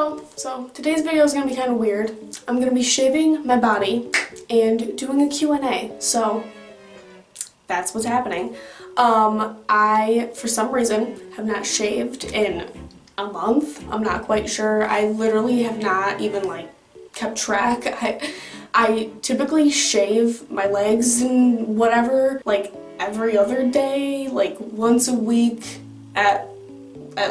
Hello! So today's video is going to be kind of weird. I'm going to be shaving my body and doing a Q&A. So that's what's happening. I, for some reason, have not shaved in a month. I'm not quite sure. I literally have not even kept track. I typically shave my legs and whatever every other day, once a week at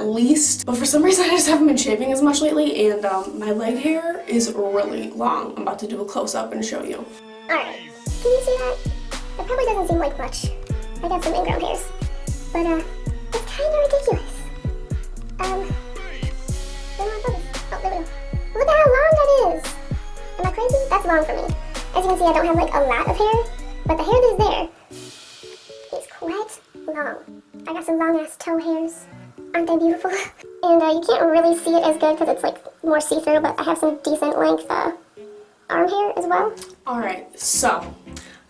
least, but for some reason I just haven't been shaving as much lately, and my leg hair is really long. I'm about to do a close-up and show you. Alright, can you see that? That probably doesn't seem like much. I got some ingrown hairs, but it's kind of ridiculous. Oh, there we go. Look at how long that is! Am I crazy? That's long for me. As you can see, I don't have a lot of hair, but the hair that's there is quite long. I got some long-ass toe hairs. Aren't they beautiful? And you can't really see it as good because it's more see-through, but I have some decent length arm hair as well. Alright, so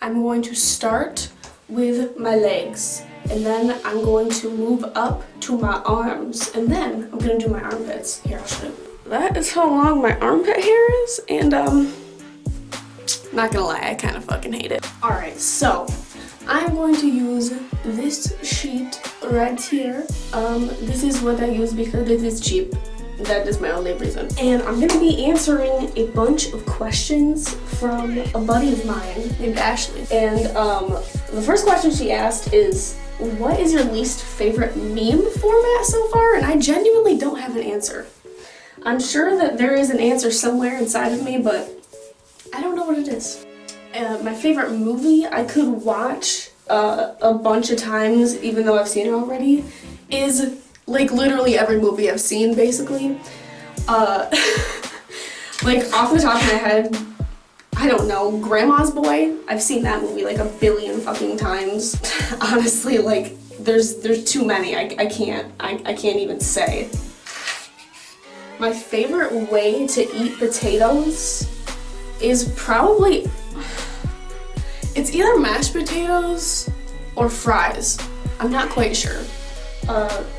I'm going to start with my legs, and then I'm going to move up to my arms, and then I'm going to do my armpits. Here, I'll show you. That is how long my armpit hair is, and not gonna lie, I kind of fucking hate it. Alright, so I'm going to use this sheet right here. This is what I use because it is cheap. That is my only reason. And I'm gonna be answering a bunch of questions from a buddy of mine named Ashley. And the first question she asked is, what is your least favorite meme format so far? And I genuinely don't have an answer. I'm sure that there is an answer somewhere inside of me, but I don't know what it is. My favorite movie I could watch a bunch of times, even though I've seen it already, is literally every movie I've seen, basically. Off the top of my head, I don't know, Grandma's Boy. I've seen that movie a billion fucking times. Honestly, there's too many. I can't even say. My favorite way to eat potatoes is probably, it's either mashed potatoes or fries. I'm not quite sure.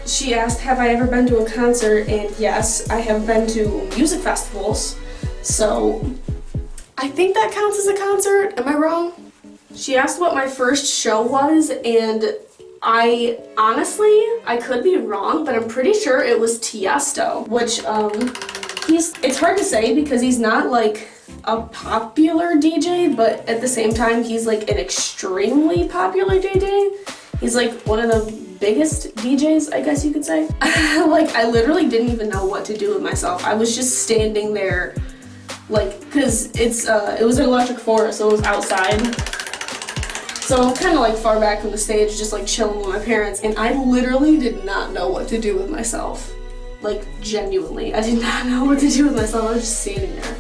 She asked, have I ever been to a concert? And yes, I have been to music festivals. So I think that counts as a concert. Am I wrong? She asked what my first show was, and I could be wrong, but I'm pretty sure it was Tiesto, which it's hard to say because he's not a popular DJ, but at the same time he's an extremely popular DJ. He's one of the biggest DJs, I guess you could say. I literally didn't even know what to do with myself. I was just standing there cause it was an electric forest, so it was outside. So I'm kind of far back from the stage, just chilling with my parents, and I literally did not know what to do with myself. Genuinely, I did not know what to do with myself. I was just standing there.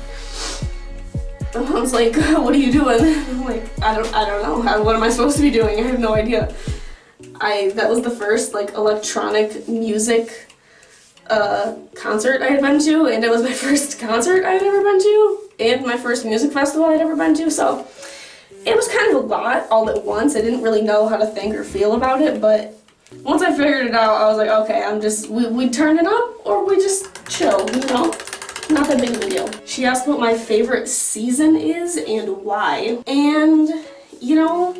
My mom's like, what are you doing? I'm like, I don't know. What am I supposed to be doing? I have no idea. That was the first electronic music concert I had been to, and it was my first concert I had ever been to, and my first music festival I'd ever been to, so it was kind of a lot all at once. I didn't really know how to think or feel about it, but once I figured it out, I was like, okay, we turn it up or we just chill, Not that big of a deal. She asked what my favorite season is and why. And,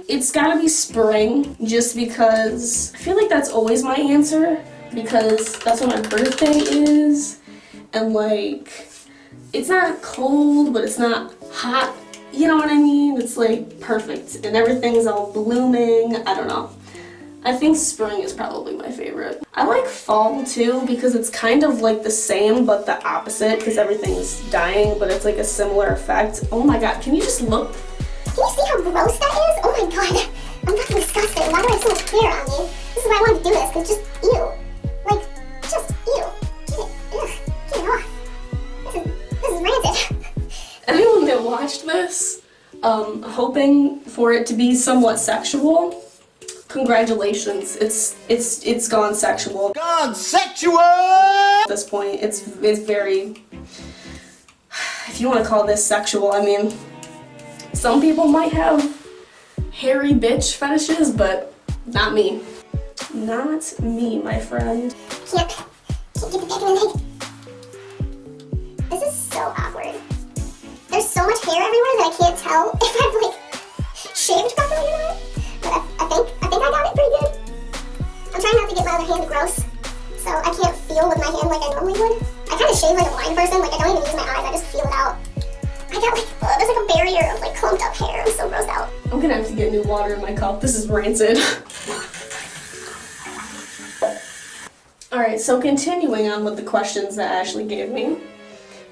it's gotta be spring, just because I feel like that's always my answer, because that's when my birthday is, and it's not cold, but it's not hot. You know what I mean? It's perfect, and everything's all blooming. I don't know. I think spring is probably my favorite. I like fall too, because it's kind of the same but the opposite, because everything's dying, but it's a similar effect. Oh my god, can you just look? Can you see how gross that is? Oh my god, I'm fucking disgusting. Why do I have so much hair on me? This is why I wanted to do this, because just ew. Just ew. Get it off. This is rancid. Anyone that watched this, hoping for it to be somewhat sexual, congratulations. It's gone sexual. Gone sexual! At this point, it's very, if you want to call this sexual, I mean, some people might have hairy bitch fetishes, but not me. Not me, my friend. Can't get the back of my leg. tell if I've like shaved properly or not. But I think I got it pretty good. I'm trying not to get my other hand gross, so I can't feel with my hand like I normally would. I kind of shave like a blind person, like I don't even use my eyes, I just feel it out. I got like, there's like a barrier of like clumped up hair. I'm so grossed out. I'm gonna have to get new water in my cup. This is rancid. Alright, so continuing on with the questions that Ashley gave me.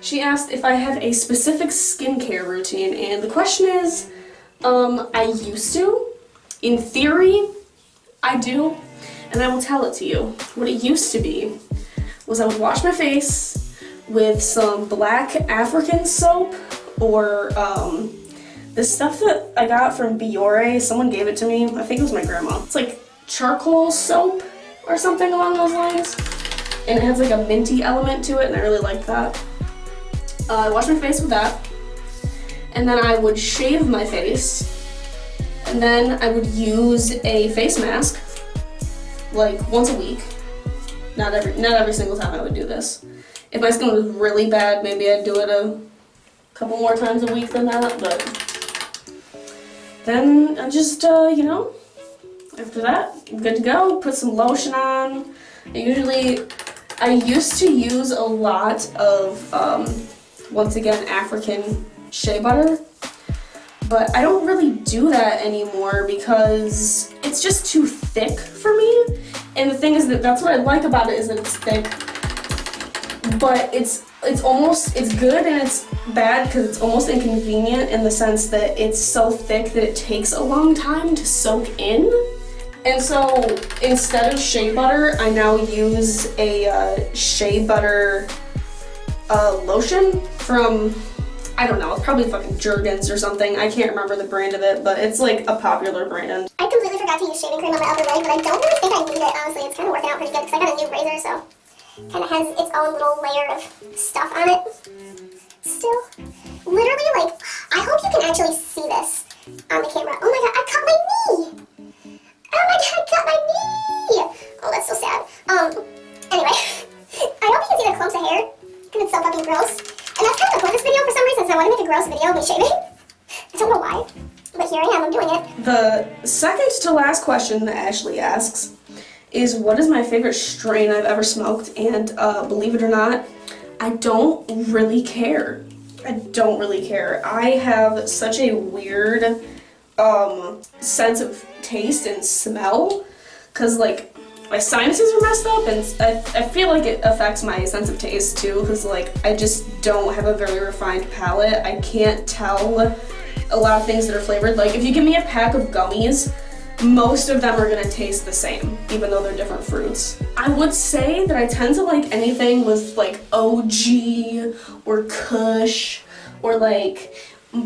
She asked if I have a specific skincare routine, and the question is, I used to. In theory, I do, and I will tell it to you. What it used to be was I would wash my face with some black African soap, or this stuff that I got from Biore. Someone gave it to me. I think it was my grandma. It's like charcoal soap or something along those lines, and it has like a minty element to it, and I really liked that. I washed my face with that, and then I would shave my face, and then I would use a face mask like once a week. Not every single time I would do this. If my skin was really bad, maybe I'd do it a couple more times a week than that, but then I just, you know, after that, I'm good to go. Put some lotion on. I used to use a lot of, once again, African shea butter, but I don't really do that anymore because it's just too thick for me. And the thing is that's what I like about it, is that it's thick, but it's good and it's bad because it's almost inconvenient in the sense that it's so thick that it takes a long time to soak in. And so instead of shea butter, I now use a shea butter lotion from, I don't know, it's probably fucking Jergens or something. I can't remember the brand of it, but it's like a popular brand. I completely forgot to use shaving cream on my other leg, but I don't really think I need it, honestly. It's kind of working out pretty good because I got a new razor, so it kind of has its own little layer of stuff on it. Still, literally, like, I hope you can actually see this on the camera. Oh my god, I cut my knee! Oh my god, I cut my knee! Oh, that's so sad. Anyway, I hope you can see the clumps of hair, because it's so fucking gross. And that's kind of the point of this video for some reason, so I want to make a gross video of me shaving. I don't know why, but here I am, I'm doing it. The second to last question that Ashley asks is, what is my favorite strain I've ever smoked? And believe it or not, I don't really care. I don't really care. I have such a weird sense of taste and smell, because like my sinuses are messed up, and I feel like it affects my sense of taste too, because like I just don't have a very refined palate. I can't tell a lot of things that are flavored. Like if you give me a pack of gummies, most of them are gonna taste the same, even though they're different fruits. I would say that I tend to like anything with like OG or Kush or like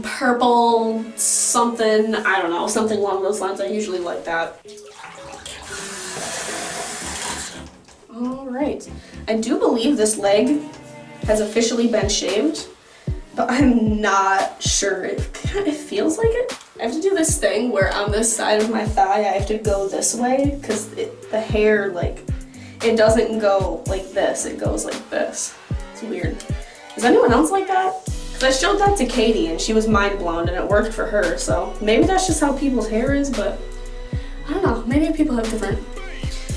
purple something, I don't know, something along those lines. I usually like that. All right, I do believe this leg has officially been shaved, but I'm not sure. It feels like it. I have to do this thing where on this side of my thigh, I have to go this way because the hair, like, it doesn't go like this, it goes like this. It's weird. Is anyone else like that? Because I showed that to Katie and she was mind blown and it worked for her, so maybe that's just how people's hair is, but I don't know, maybe people have different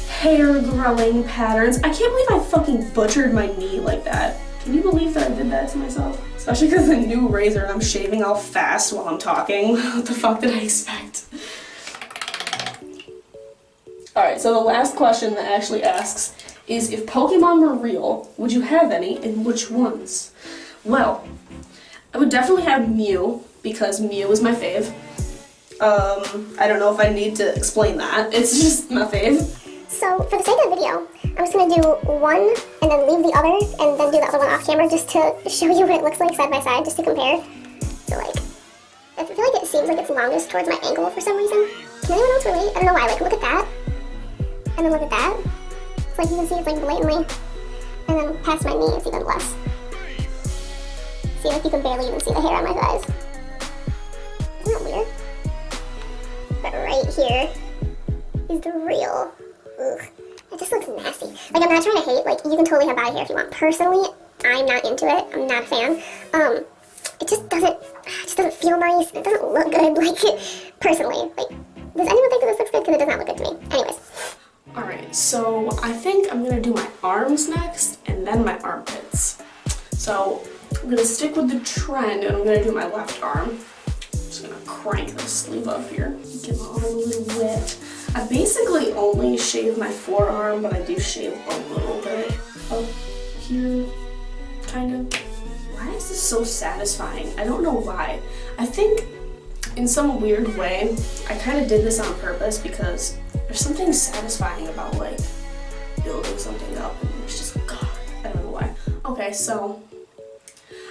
hair growing patterns. I can't believe I fucking butchered my knee like that. Can you believe that I did that to myself? Especially because the new razor and I'm shaving all fast while I'm talking. What the fuck did I expect? Alright, so the last question that Ashley asks is, if Pokemon were real, would you have any and which ones? Well, I would definitely have Mew, because Mew is my fave. I don't know if I need to explain that. It's just my fave. So, for the sake of the video, I'm just going to do one and then leave the other and then do the other one off camera just to show you what it looks like side by side, just to compare. So like, I feel like it seems like it's longest towards my ankle for some reason. Can anyone else relate? I don't know why. Like, look at that. And then look at that. It's like you can see it's like blatantly. And then past my knee it's even less. See, like you can barely even see the hair on my thighs. Isn't that weird? But right here is the real. Ugh. It just looks nasty. Like, I'm not trying to hate, like, you can totally have body hair if you want. Personally, I'm not into it. I'm not a fan. it just doesn't feel nice. It doesn't look good, like, personally. Like, does anyone think that this looks good? Because it does not look good to me. Anyways. Alright, so I think I'm gonna do my arms next and then my armpits. So I'm gonna stick with the trend and I'm gonna do my left arm. Just gonna crank the sleeve up here. Get my arm a little wet. I basically only shave my forearm, but I do shave a little bit up here, kind of. Why is this so satisfying? I don't know why. I think in some weird way, I kind of did this on purpose because there's something satisfying about like building something up and it's just, God, I don't know why. Okay, so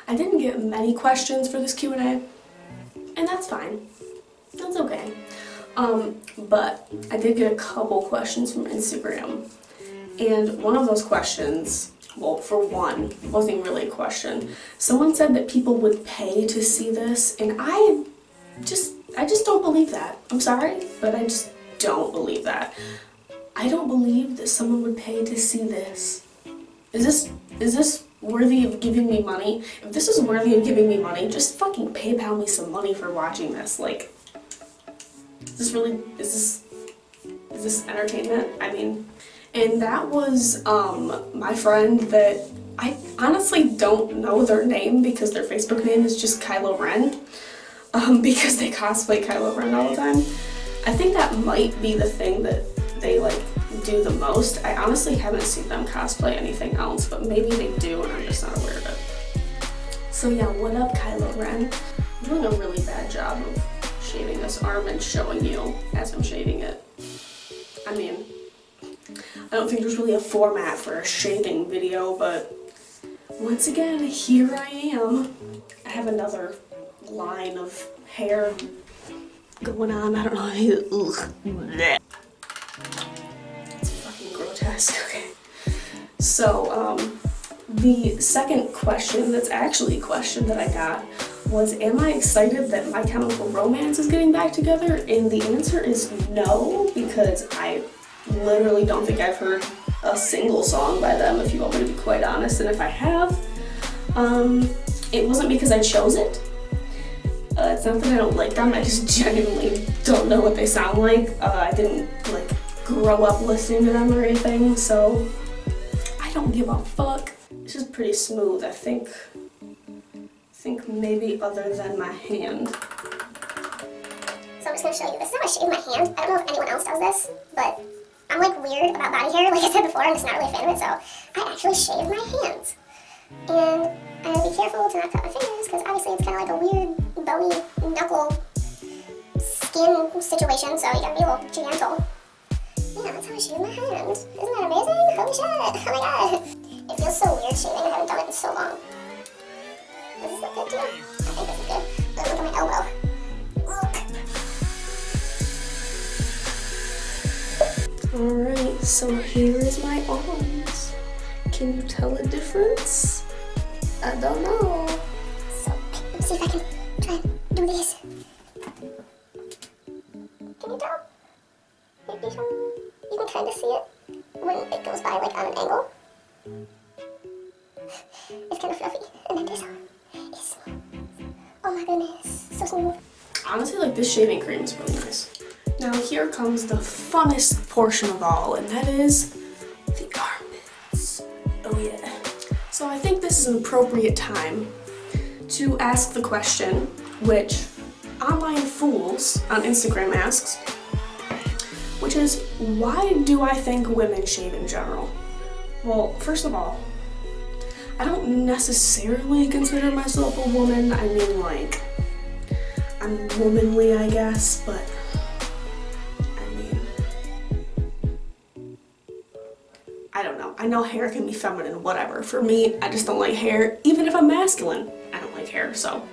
I didn't get many questions for this Q&A, and that's fine. That's okay. But I did get a couple questions from Instagram, and one of those questions, well, for one, wasn't really a question. Someone said that people would pay to see this, and I just don't believe that. I'm sorry, but I just don't believe that. I don't believe that someone would pay to see this. Is this worthy of giving me money? If this is worthy of giving me money, just fucking PayPal me some money for watching this. Like, is this entertainment? I mean, and that was my friend that I honestly don't know their name because their Facebook name is just Kylo Ren, because they cosplay Kylo Ren all the time. I think that might be the thing that they like do the most. I honestly haven't seen them cosplay anything else, but maybe they do and I'm just not aware of it. So yeah, what up, Kylo Ren? I'm doing a really bad job of shaving this arm and showing you as I'm shaving it. I mean, I don't think there's really a format for a shaving video, but once again, here I am. I have another line of hair going on. I don't know. Ugh. It's fucking grotesque. Okay. So, the second question that's actually a question that I got was, am I excited that My Chemical Romance is getting back together? And the answer is no, because I literally don't think I've heard a single song by them, if you want me to be quite honest. And if I have, it wasn't because I chose it. It's not that I don't like them, I just genuinely don't know what they sound like. I didn't like grow up listening to them or anything, so I don't give a fuck. This is pretty smooth, I think maybe other than my hand. So I'm just gonna show you. This is how I shave my hand. I don't know if anyone else does this, but I'm like weird about body hair. Like I said before, I'm just not really a fan of it, so I actually shave my hands. And I gotta be careful to not cut my fingers, because obviously it's kind of like a weird bony knuckle skin situation, so you gotta be a little gentle. Yeah, that's how I shave my hands. Isn't that amazing? Holy shit! Oh my god! It feels so weird shaving. I haven't done it in so long. Does this look good to you? I think this is good. Look at my elbow. Alright, so here is my arms. Can you tell a difference? I don't know. So, let's see if I can try and do this. Can you tell? You can kind of see it when it goes by like on an angle. It's kind of fluffy, and then this arm is smooth. Oh my goodness, so smooth. Honestly, like this shaving cream is really nice. Now here comes the funnest portion of all, and that is the armpits. Oh yeah. So I think this is an appropriate time to ask the question, which Online Fools on Instagram asks, which is, why do I think women shave in general? Well, first of all, I don't necessarily consider myself a woman. I mean, like, I'm womanly, I guess, but I don't know. I know hair can be feminine, whatever. For me, I just don't like hair. Even if I'm masculine, I don't like hair, so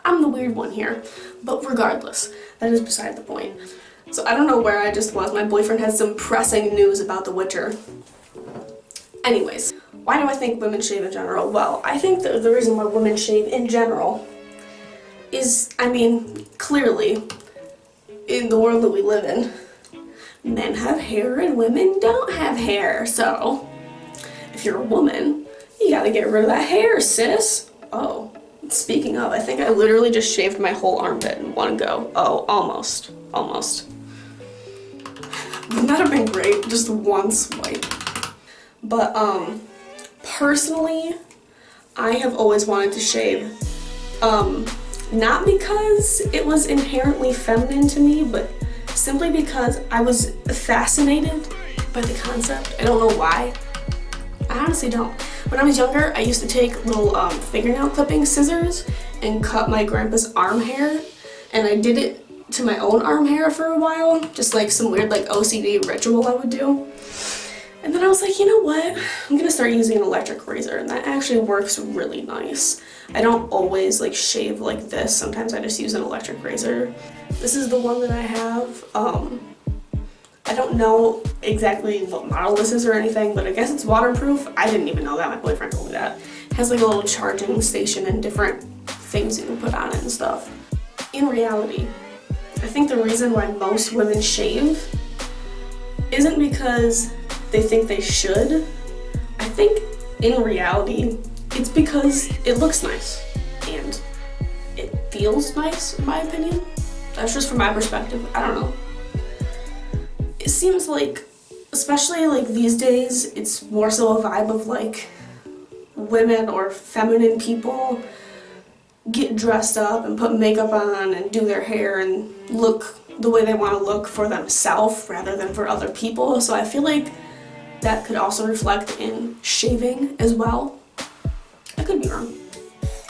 I'm the weird one here. But regardless, that is beside the point. So I don't know where I just was. My boyfriend has some pressing news about the winter. Anyways, why do I think women shave in general? Well, I think that the reason why women shave in general is, I mean, clearly, in the world that we live in, men have hair and women don't have hair. So, if you're a woman, you gotta get rid of that hair, sis. Oh, Speaking of, I think I literally just shaved my whole armpit in one go. Oh, almost. Wouldn't that have been great? Just one swipe. But, personally, I have always wanted to shave. Not because it was inherently feminine to me, but simply because I was fascinated by the concept. I don't know why. I honestly don't. When I was younger, I used to take little fingernail clipping scissors and cut my grandpa's arm hair, and I did it to my own arm hair for a while, just like some weird like OCD ritual I would do. And then I was like, you know what? I'm gonna start using an electric razor, and that actually works really nice. I don't always like shave like this. Sometimes I just use an electric razor. This is the one that I have. I don't know exactly what model this is or anything, but I guess it's waterproof. I didn't even know that. My boyfriend told me that. It has like a little charging station and different things you can put on it and stuff. In reality, I think the reason why most women shave isn't because they think they should. I think in reality, it's because it looks nice and it feels nice, in my opinion. That's just from my perspective. I don't know. It seems like, especially like these days, it's more so a vibe of like women or feminine people get dressed up and put makeup on and do their hair and look the way they want to look for themselves rather than for other people. So I feel like that could also reflect in shaving as well. I could be wrong.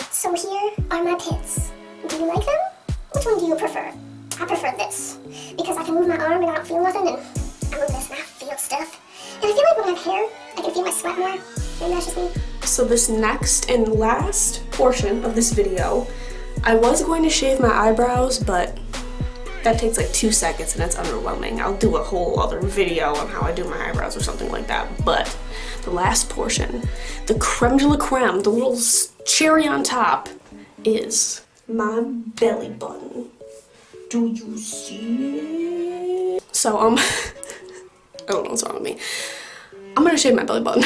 So here are my pits. Do you like them? Which one do you prefer? I prefer this, because I can move my arm and I don't feel nothing, and I move this and I feel stuff. And I feel like when I have hair, I can feel my sweat more. Maybe that's just me. So this next and last portion of this video, I was going to shave my eyebrows, but that takes like 2 seconds and it's underwhelming. I'll do a whole other video on how I do my eyebrows or something like that. But the last portion, the creme de la creme, the little cherry on top, is my belly button. Do you see? So, I don't know what's wrong with me. I'm gonna shave my belly button.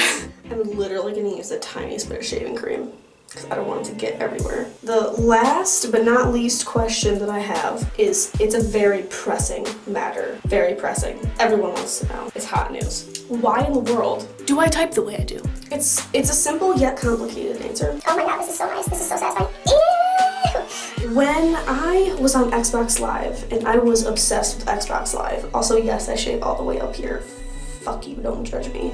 I'm literally gonna use the tiniest bit of shaving cream because I don't want it to get everywhere. The last but not least question that I have is, it's a very pressing matter. Very pressing. Everyone wants to know. It's hot news. Why in the world do I type the way I do? It's a simple yet complicated answer. Oh my god, this is so nice. This is so satisfying. When I was on Xbox Live, and I was obsessed with Xbox Live. Also, yes, I shave all the way up here. Fuck you, don't judge me.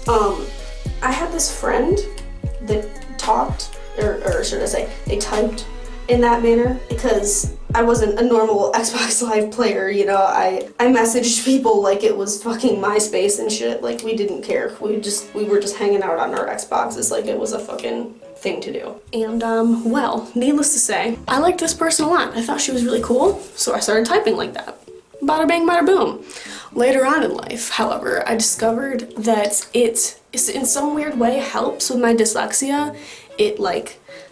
I had this friend that talked, or should I say, they typed in that manner because I wasn't a normal Xbox Live player, you know. I messaged people like it was fucking MySpace and shit, like we didn't care. We were just hanging out on our Xboxes like it was a fucking thing to do. And well, needless to say, I liked this person a lot. I thought she was really cool, so I started typing like that. Bada bang, bada boom. Later on in life, however, I discovered that it in some weird way helps with my dyslexia.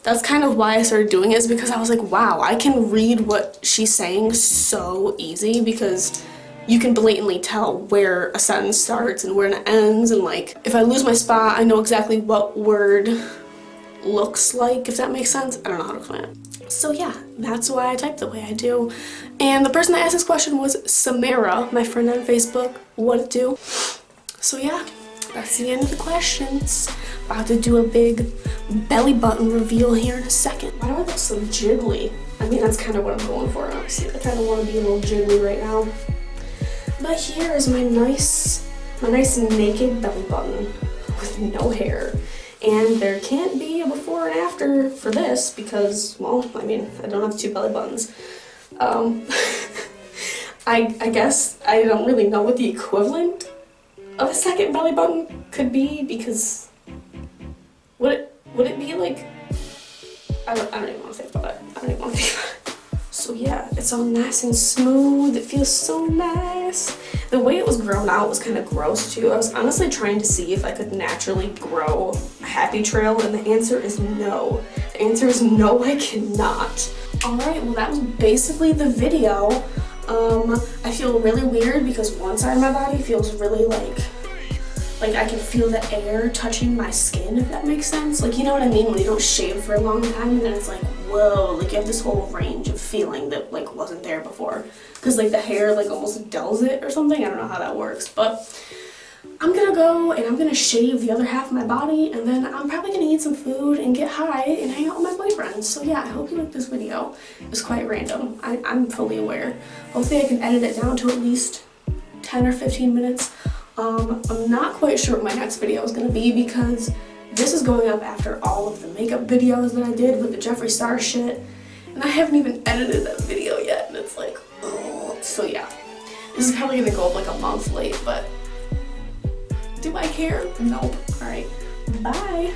That's kind of why I started doing it, is because I was like, wow, I can read what she's saying so easy, because you can blatantly tell where a sentence starts and where it ends, and like, if I lose my spot, I know exactly what word looks like, if that makes sense. I don't know how to explain it. So yeah, that's why I type the way I do. And the person that asked this question was Samara, my friend on Facebook. What it do? So yeah, that's the end of the questions. About to do a big belly button reveal here in a second. Why do I look so jiggly? I mean, that's kind of what I'm going for, honestly. I kind of want to be a little jiggly right now. But here is my nice naked belly button with no hair. And there can't be a before and after for this because, well, I mean, I don't have 2 belly buttons. I guess I don't really know what the equivalent of a second belly button could be, because would it be like, I don't even want to think about it. I don't even want to think about it. So yeah, it's all nice and smooth. It feels so nice. The way it was grown out was kind of gross too. I was honestly trying to see if I could naturally grow a happy trail, and the answer is no. The answer is no, I cannot. Alright, well that was basically the video. I feel really weird because one side of my body feels really like like I can feel the air touching my skin, if that makes sense. Like, you know what I mean? When you don't shave for a long time and then it's like, whoa, like you have this whole range of feeling that like wasn't there before. Because like the hair like almost dulls it or something. I don't know how that works, but I'm gonna go and I'm gonna shave the other half of my body, and then I'm probably gonna eat some food and get high and hang out with my boyfriend. So yeah, I hope you liked this video. It was quite random. I'm fully aware. Hopefully I can edit it down to at least 10 or 15 minutes. I'm not quite sure what my next video is gonna be because this is going up after all of the makeup videos that I did with the Jeffree Star shit, and I haven't even edited that video yet, and it's like, oh. So yeah, this is probably gonna go up like a month late, but do I care? Nope. Alright, bye!